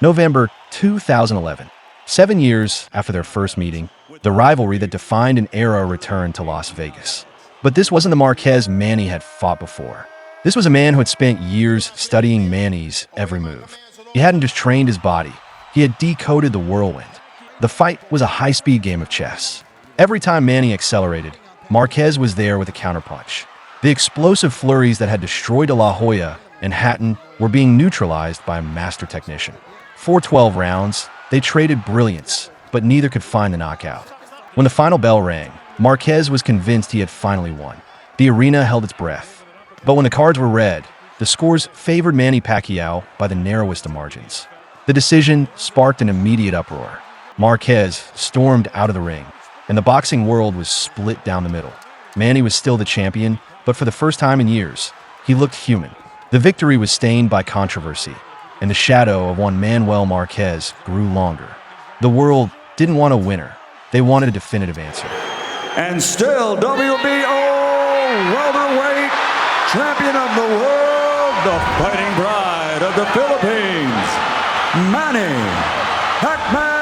November 2011. 7 years after their first meeting, the rivalry that defined an era returned to Las Vegas. But this wasn't the Marquez Manny had fought before. This was a man who had spent years studying Manny's every move. He hadn't just trained his body, he had decoded the whirlwind. The fight was a high-speed game of chess. Every time Manny accelerated, Marquez was there with a counterpunch. The explosive flurries that had destroyed La Jolla and Hatton were being neutralized by a master technician. For 12 rounds, they traded brilliance, but neither could find the knockout. When the final bell rang, Marquez was convinced he had finally won. The arena held its breath. But when the cards were read, the scores favored Manny Pacquiao by the narrowest of margins. The decision sparked an immediate uproar. Marquez stormed out of the ring, and the boxing world was split down the middle. Manny was still the champion, but for the first time in years, he looked human. The victory was stained by controversy, and the shadow of Juan Manuel Marquez grew longer. The world didn't want a winner. They wanted a definitive answer. And still WBO welterweight champion of the world, the fighting pride of the Philippines, Manny Pacquiao.